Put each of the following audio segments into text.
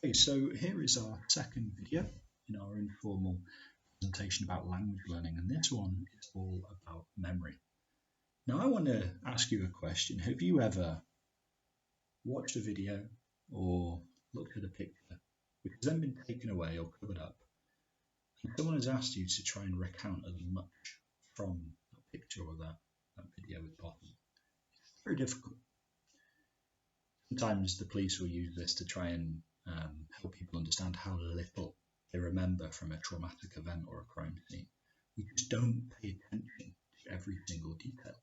Okay, so here is our second video in our informal presentation about language learning, and this one is all about memory. Now I want to ask you a question. Have you ever watched a video or looked at a picture which has then been taken away or covered up, and someone has asked you to try and recount as much from that picture or that video as possible? It's very difficult. Sometimes the police will use this to try and help people understand how little they remember from a traumatic event or a crime scene. We just don't pay attention to every single detail.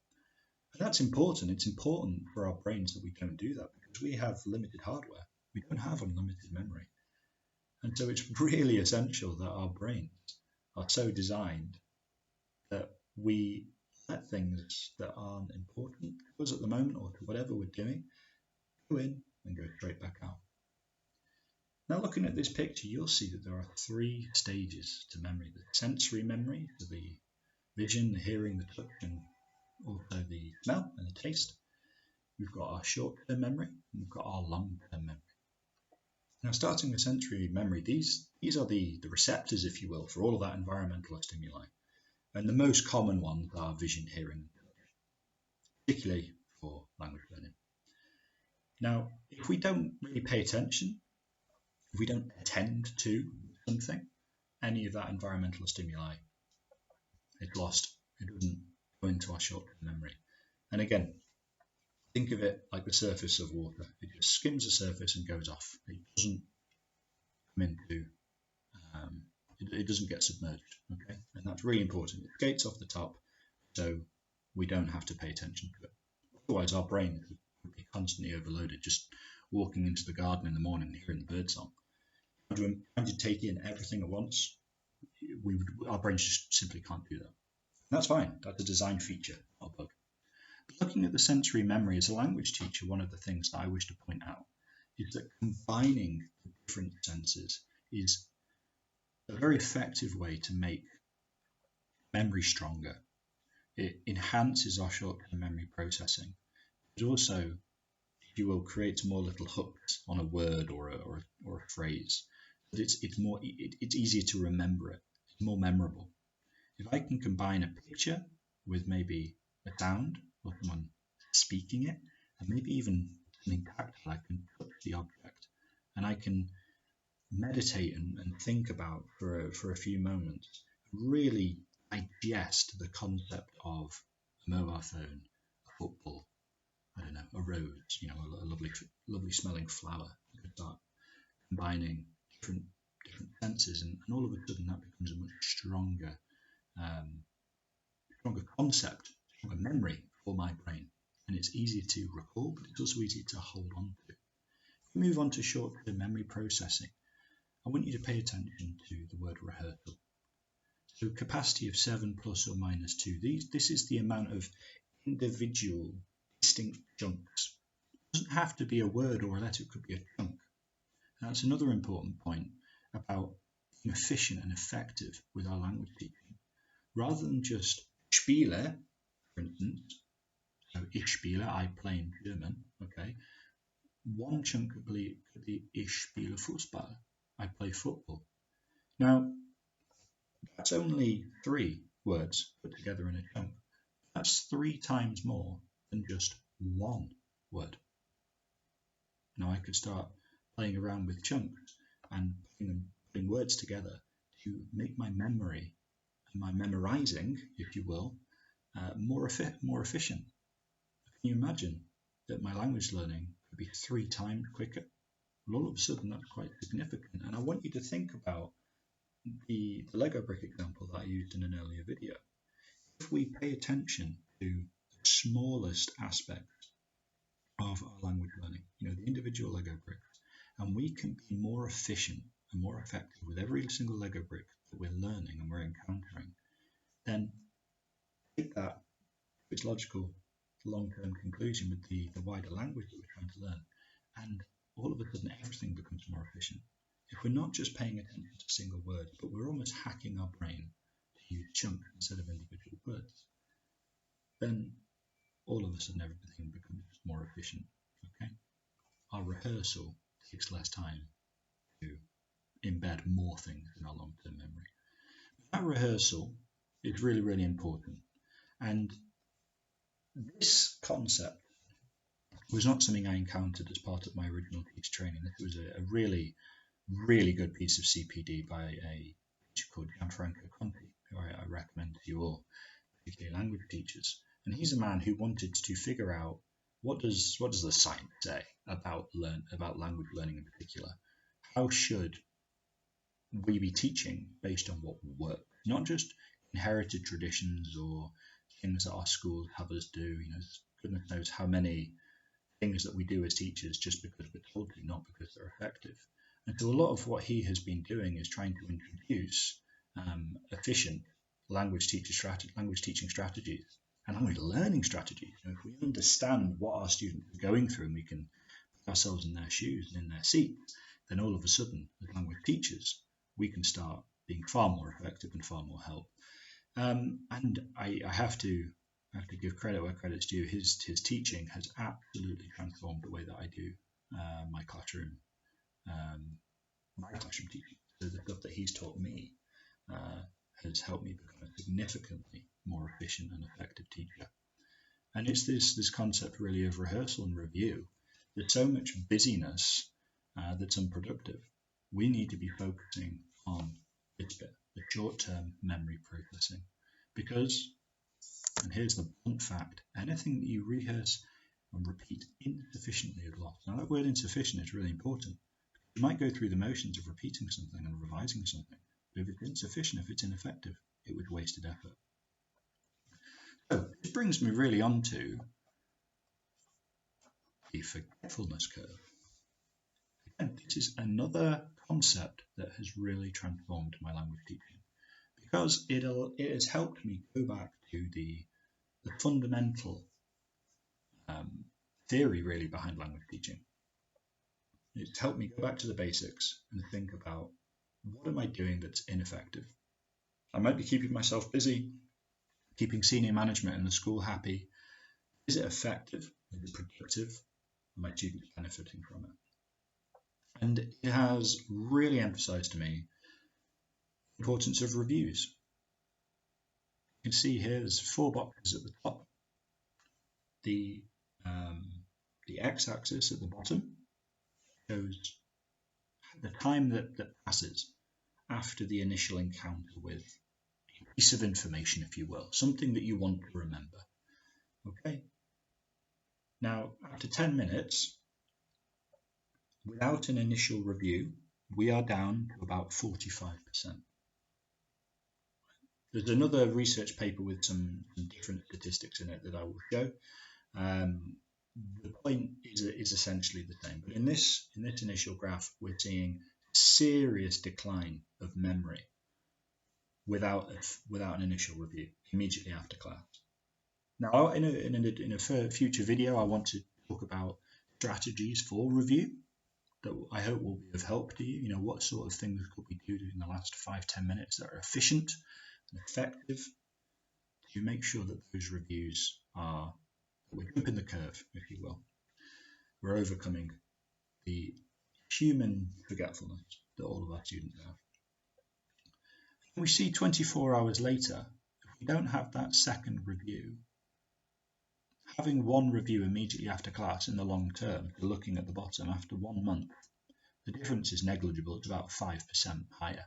And that's important. It's important for our brains that we don't do that because we have limited hardware. We don't have unlimited memory. And so it's really essential that our brains are so designed that we let things that aren't important to us at the moment or to whatever we're doing go in and go straight back out. Now looking at this picture, you'll see that there are three stages to memory. The sensory memory, so the vision, the hearing, the touch, and also the smell and the taste. We've got our short-term memory, and we've got our long-term memory. Now starting with sensory memory, these are the receptors, if you will, for all of that environmental stimuli. And the most common ones are vision, hearing, and touch, particularly for language learning. Now, if we don't really pay attention, if we don't attend to something, any of that environmental stimuli is lost. It doesn't go into our short-term memory. And again, think of it like the surface of water. It just skims the surface and goes off. It doesn't come into, it doesn't get submerged, okay? And that's really important. It skates off the top, so we don't have to pay attention to it. Otherwise, our brain would be constantly overloaded, just walking into the garden in the morning and hearing the birdsong. Trying to take in everything at once, our brains just simply can't do that. And that's fine. That's a design feature, not a bug. But looking at the sensory memory as a language teacher, one of the things that I wish to point out is that combining the different senses is a very effective way to make memory stronger. It enhances our short-term memory processing. It also, if you will, creates more little hooks on a word or a phrase. But it's easier to remember it. It's more memorable. If I can combine a picture with maybe a sound or someone speaking it, and maybe even something tactile, I can touch the object and I can meditate and think about for a few moments, really digest the concept of a mobile phone, a football, I don't know, a rose, a lovely smelling flower. I could start combining different senses, and all of a sudden that becomes a much stronger concept, stronger memory for my brain, and it's easier to recall, but it's also easier to hold on to. If we move on to short-term memory processing, I want you to pay attention to the word rehearsal. So capacity of 7 plus or minus 2. This is the amount of individual distinct chunks. It doesn't have to be a word or a letter, it could be a chunk. And that's another important point about being efficient and effective with our language teaching. Rather than just Spiele, for instance, so ich spiele, I play in German, okay? One chunk could be ich spiele Fußball, I play football. Now, that's only 3 words put together in a chunk. That's 3 times more than just one word. Now I could start playing around with chunks and putting words together to make my memory and my memorizing, if you will, more efficient. Can you imagine that my language learning could be 3 times quicker? Well, all of a sudden that's quite significant. And I want you to think about the Lego brick example that I used in an earlier video. If we pay attention to the smallest aspects of our language learning, the individual Lego bricks, and we can be more efficient and more effective with every single Lego brick that we're learning and we're encountering, then take that to its logical long-term conclusion with the wider language that we're trying to learn, and all of a sudden everything becomes more efficient. If we're not just paying attention to single words, but we're almost hacking our brain to use chunks instead of individual words, then all of a sudden everything becomes more efficient. Okay, our rehearsal takes less time to embed more things in our long-term memory. That rehearsal is really, really important. And this concept was not something I encountered as part of my original teacher training. This was a really, really good piece of CPD by a teacher called Gianfranco Conti, who I recommend to you all, particularly language teachers. And he's a man who wanted to figure out what does the science say about language learning in particular. How should we be teaching based on what works, not just inherited traditions or things that our schools have us do. Goodness knows how many things that we do as teachers just because we're told to, not because they're effective. And so a lot of what he has been doing is trying to introduce efficient language teaching strategies and language learning strategies. If we understand what our students are going through and we can put ourselves in their shoes and in their seats, then all of a sudden, as language teachers, we can start being far more effective and far more help. And I have to give credit where credit's due. His teaching has absolutely transformed the way that I do my classroom teaching. So the stuff that he's taught me has helped me become a significantly more efficient and effective teacher. And it's this concept really of rehearsal and review. There's so much busyness that's unproductive. We need to be focusing on this bit, the short-term memory processing, because, and here's the blunt fact, anything that you rehearse and repeat insufficiently is lost. Now that word insufficient is really important. You might go through the motions of repeating something and revising something, but if it's insufficient, if it's ineffective, it was wasted effort. So this brings me really on to the forgetfulness curve. Again, this is another concept that has really transformed my language teaching, because it has helped me go back to the fundamental theory really behind language teaching. It's helped me go back to the basics and think about, what am I doing that's ineffective? I might be keeping myself busy, keeping senior management in the school happy. Is it effective? Is it productive? Are my students benefiting from it? And it has really emphasized to me the importance of reviews. You can see here there's 4 boxes at the top. The x-axis at the bottom shows the time that passes after the initial encounter with a piece of information, if you will, something that you want to remember. Okay. Now, after 10 minutes, without an initial review, we are down to about 45%. There's another research paper with some different statistics in it that I will show. The point is essentially the same, but in this initial graph, we're seeing serious decline of memory without an initial review immediately after class. Now, in a future video, I want to talk about strategies for review that I hope will be of help to you. What sort of things could we do in the last 5-10 minutes that are efficient and effective to make sure that those reviews are, we're jumping the curve, if you will. We're overcoming the human forgetfulness that all of our students have. And we see 24 hours later, if we don't have that second review, having one review immediately after class in the long term, looking at the bottom after 1 month, the difference is negligible. It's about 5% higher.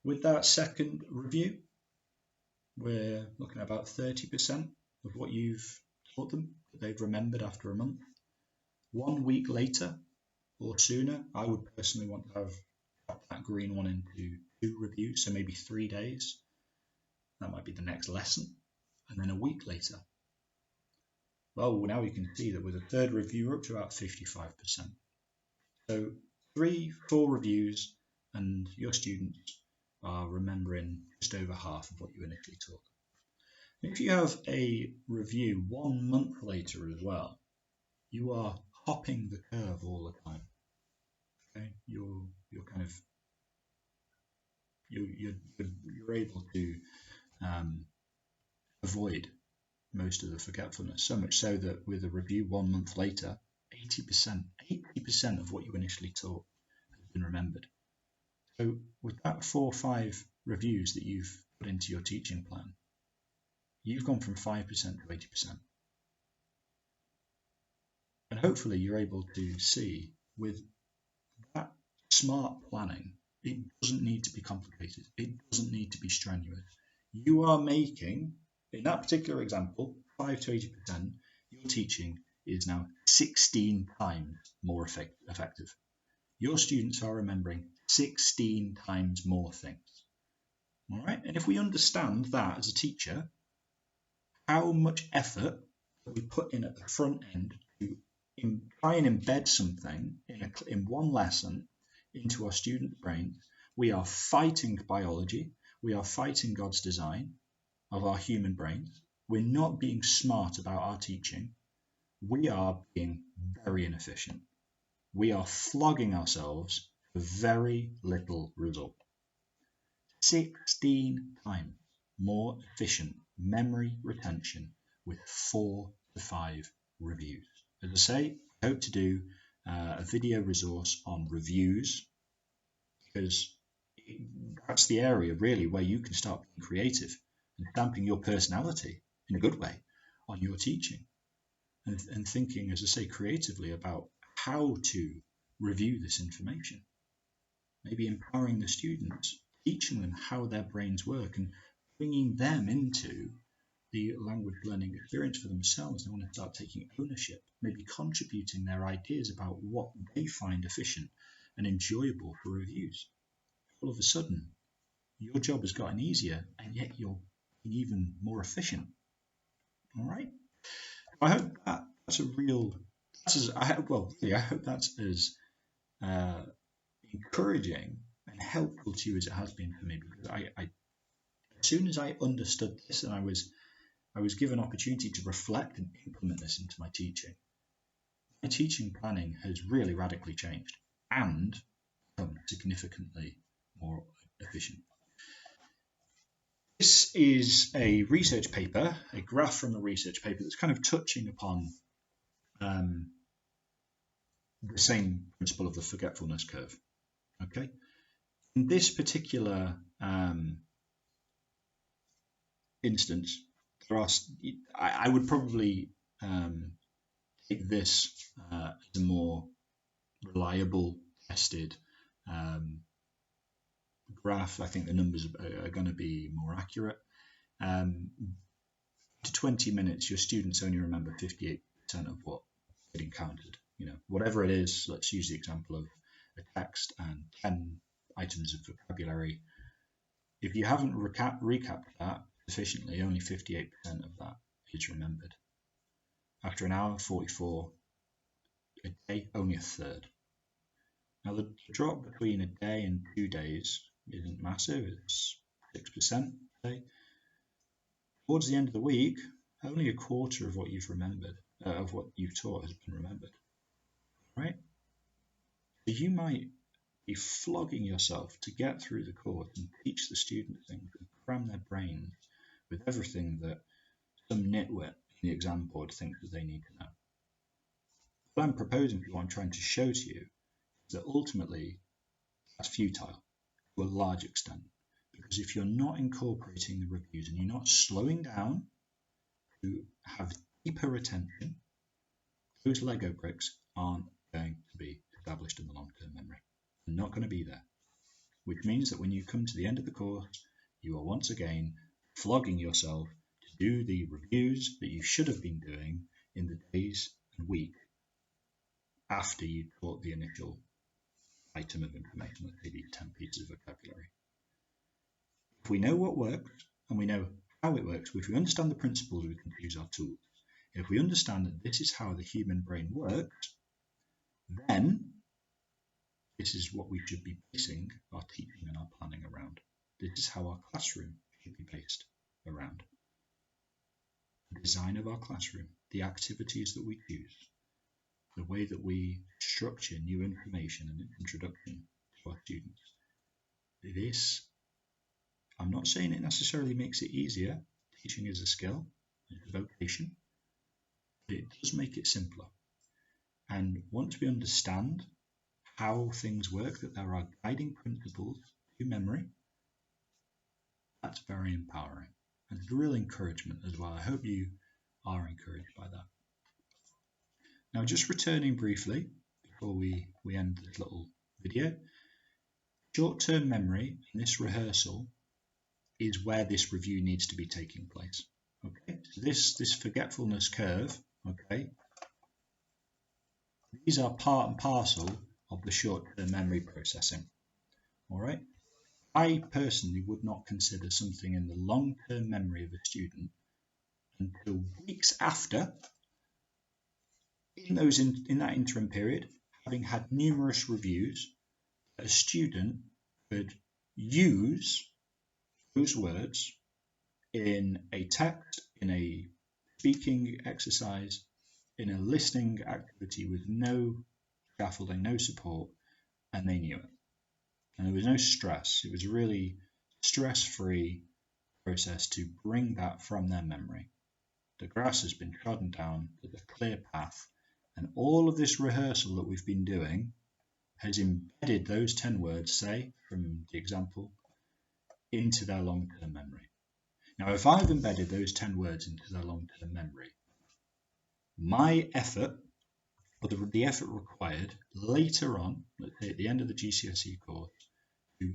With that second review, we're looking at about 30% of what you've taught them that they've remembered after a month. 1 week later or sooner, I would personally want to have that green one into 2 reviews, so maybe 3 days. That might be the next lesson. And then a week later, well, now you can see that with a third review, we're up to about 55%. So 3-4 reviews, and your students are remembering just over half of what you initially taught. If you have a review 1 month later as well, you are hopping the curve all the time. Okay, you're able to avoid most of the forgetfulness, so much so that with a review 1 month later, 80% of what you initially taught has been remembered. So with that 4 or 5 reviews that you've put into your teaching plan, you've gone from 5% to 80%. And hopefully you're able to see with that smart planning, it doesn't need to be complicated. It doesn't need to be strenuous. You are making, in that particular example, 5 to 80%, your teaching is now 16 times more effective. Your students are remembering 16 times more things. All right? And if we understand that as a teacher, how much effort we put in at the front end to try and embed something in one lesson into our students' brains, we are fighting biology. We are fighting God's design of our human brains. We're not being smart about our teaching. We are being very inefficient. We are flogging ourselves for very little result. 16 times more efficient memory retention with 4 to 5 reviews. As I say, I hope to do a video resource on reviews, because that's the area really where you can start being creative and stamping your personality in a good way on your teaching, and thinking, as I say, creatively about how to review this information. Maybe empowering the students, teaching them how their brains work, and bringing them into the language learning experience for themselves. They want to start taking ownership, maybe contributing their ideas about what they find efficient and enjoyable for reviews. All of a sudden, your job has gotten easier, and yet you're being even more efficient. All right. I hope that's a real. I hope that's as encouraging and helpful to you as it has been for me, because I as soon as I understood this, and I was given opportunity to reflect and implement this into my teaching planning has really radically changed and become significantly more efficient. This is a research paper, a graph from a research paper that's kind of touching upon the same principle of the forgetfulness curve. Okay, in this particular instance, I would probably take this as a more reliable, tested graph. I think the numbers are going to be more accurate. To 20 minutes, your students only remember 58% of what it encountered. Whatever it is, let's use the example of a text and 10 items of vocabulary. If you haven't recapped that sufficiently, only 58% of that is remembered. After an hour, 44. A day, only a third. Now, the drop between a day and 2 days isn't massive. It's 6%. Say. Towards the end of the week, only a quarter of what you've remembered, of what you've taught, has been remembered. Right? So you might be flogging yourself to get through the course and teach the students things and cram their brains with everything that some nitwit in the exam board thinks that they need to know. What I'm proposing to you, what I'm trying to show to you, is that ultimately that's futile to a large extent. Because if you're not incorporating the reviews and you're not slowing down to have deeper retention, those Lego bricks aren't going to be established in the long-term memory. They're not going to be there. Which means that when you come to the end of the course, you are once again flogging yourself to do the reviews that you should have been doing in the days and week after you taught the initial item of information, let's say these 10 pieces of vocabulary. If we know what works and we know how it works, if we understand the principles, we can use our tools. If we understand that this is how the human brain works, then this is what we should be basing our teaching and our planning around. This is how our classroom should be based around. The design of our classroom, the activities that we choose, the way that we structure new information and introduction to our students. This, I'm not saying it necessarily makes it easier. Teaching is a skill, it's a vocation, but it does make it simpler. And once we understand how things work, that there are guiding principles to memory, that's very empowering. And it's real encouragement as well. I hope you are encouraged by that. Now, just returning briefly before we end this little video, short-term memory in this rehearsal is where this review needs to be taking place. Okay, so this forgetfulness curve, okay, these are part and parcel of the short-term memory processing. All right, I personally would not consider something in the long-term memory of a student until weeks after, in that interim period, having had numerous reviews, a student could use those words in a text, in a speaking exercise, in a listening activity with no scaffolding, no support, and they knew it. And there was no stress. It was a really stress-free process to bring that from their memory. The grass has been trodden down, there's a clear path, and all of this rehearsal that we've been doing has embedded those 10 words, say, from the example, into their long-term memory. Now, if I've embedded those 10 words into their long-term memory, my effort, or the effort required later on, let's say at the end of the GCSE course, to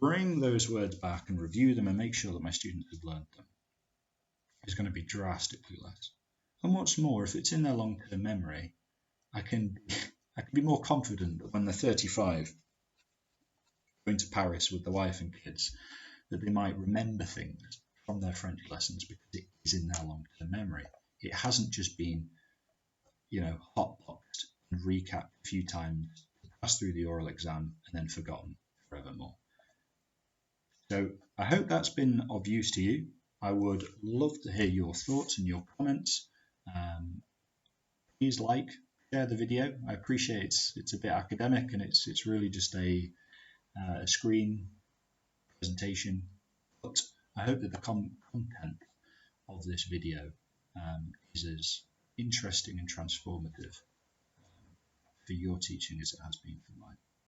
bring those words back and review them and make sure that my students have learned them, is going to be drastically less. And what's more, if it's in their long-term memory, I can be more confident that when they're 35, going to Paris with the wife and kids, that they might remember things from their French lessons because it is in their long-term memory. It hasn't just been, hot-boxed and recapped a few times, passed through the oral exam, and then forgotten forevermore. So I hope that's been of use to you. I would love to hear your thoughts and your comments. Please share the video. I appreciate it's a bit academic and it's really just a screen presentation, but I hope that the content of this video is as interesting and transformative for your teaching as it has been for mine.